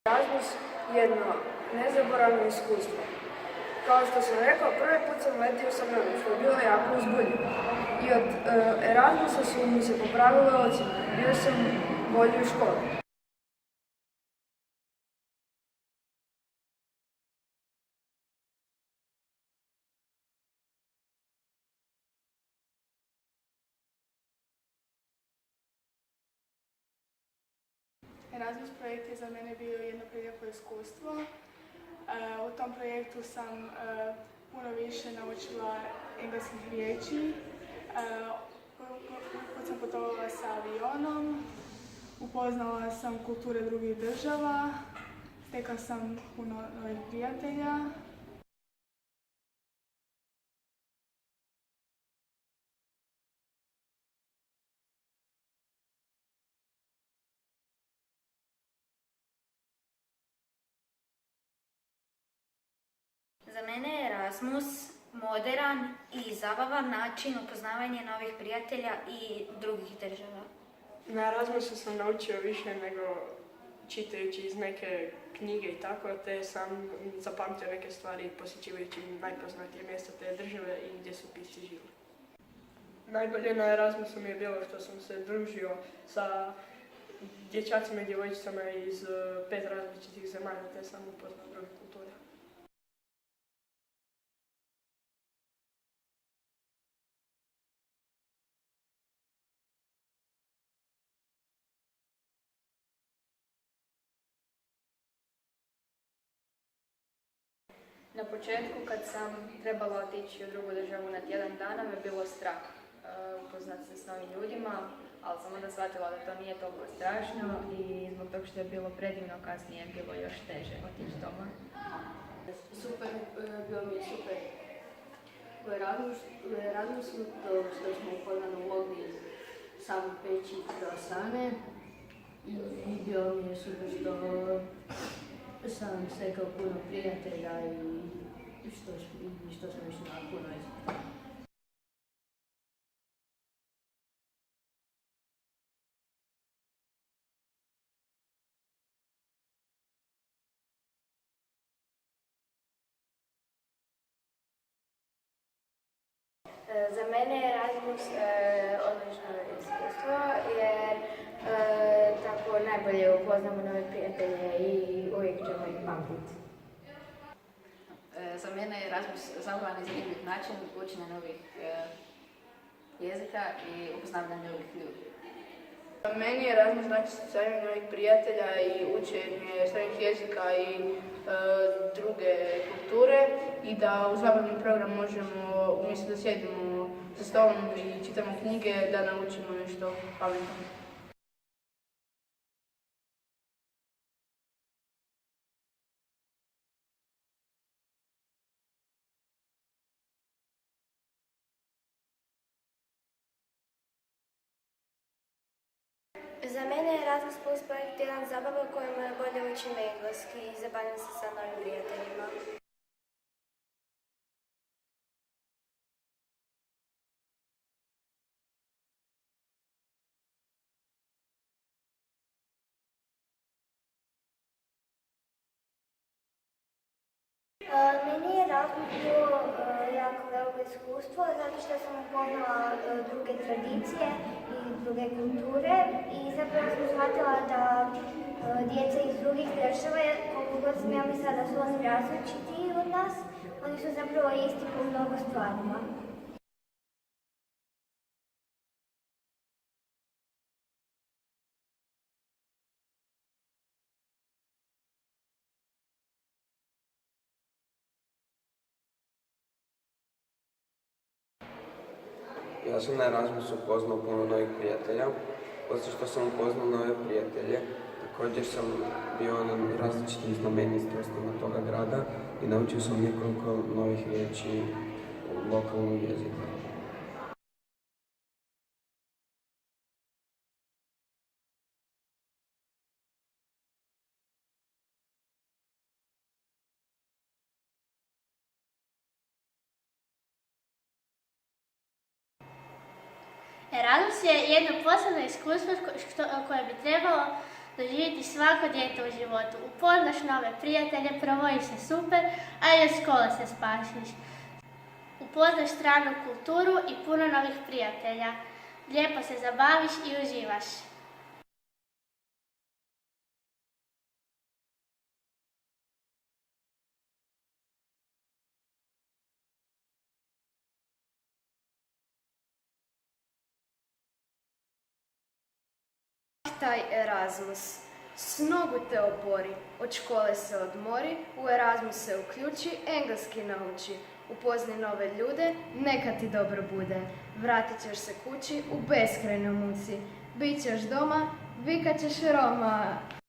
Erasmus jedno nezaboravno iskustvo. Kao što sam rekao, prvi put sam letio sa njom, što je bilo jako uzbudljivo. I od Erasmusa su mi se popravile ocjene. Bio sam bolji u školi. Erasmus projekt je za mene bio jedno prelijepo iskustvo. U tom projektu sam puno više naučila engleskih riječi. Kad sam putovala sa avionom, upoznala sam kulture drugih država, stekla sam puno novih prijatelja. Za mene je Erasmus moderan i zabavan način upoznavanja novih prijatelja i drugih država. Na Erasmusu sam naučio više nego čitajući iz neke knjige i tako, te sam zapamtio neke stvari posjećivajući najpoznatije mjesta te države i gdje su pisci živjeli. Najbolje na Erasmusu mi je bilo što sam se družio sa dječacima i djevojčicama iz 5 različitih zemalja, te sam upoznao druge kulture. Na početku, kad sam trebala otići u drugu državu na tjedan dana, me bilo strah upoznati se s novim ljudima, ali sam onda shvatila da to nije toliko strašno i zbog toga što je bilo predivno, kasnije je bilo još teže otići doma. Super, bilo mi je super. U Erasmusu to što smo upoznano mogli sami peći kroasane i bilo mi je super što sam stekao puno prijatelja i što sam išli na puno jezika. Za mene je Erasmus odlično iskustvo jer tako najbolje upoznamo nove prijatelje i uvijek ćemo ih pamtiti. Za mene je Erasmus zabavan i zanimljiv način učenja novih jezika i upoznavanja novih ljudi. Za meni je Erasmus znači stvaranje novih prijatelja i učenje stranih jezika i druge kulture i da u zabavni program možemo, umjesto da sjedimo za stolom i čitamo knjige, da naučimo nešto pametno. Za mene je Erasmus Plus projekt jedan zabava u kojem bolje učim engleski i zabavljam se sa novim prijateljima. Meni je Erasmus bilo jako veliko iskustvo zato što sam upoznala druge tradicije i druge kulture i zapravo sam shvatila da djeca iz drugih država, koliko god sam ja mislila da su oni različiti od nas, oni su zapravo isti po mnogo stvarima. Ja sam na Erasmusu upoznao puno novih prijatelja. Osim što sam upoznao nove prijatelje, također sam bio na različitim znamenitostima toga grada i naučio sam nekoliko novih riječi lokalnog jezika. Erasmus je jedno posebno iskustvo koje bi trebalo doživjeti svako dijete u životu. Upoznaš nove prijatelje, provodiš se super, a i od škole se spasiš. Upoznaš stranu kulturu i puno novih prijatelja. Lijepo se zabaviš i uživaš. Taj Erasmus. S nogu te obori, od škole se odmori, u Erasmus se uključi, engleski nauči. Upoznaj nove ljude, neka ti dobro bude. Vratit ćeš se kući u beskrajnoj muci. Bićeš doma, vikat ćeš Roma.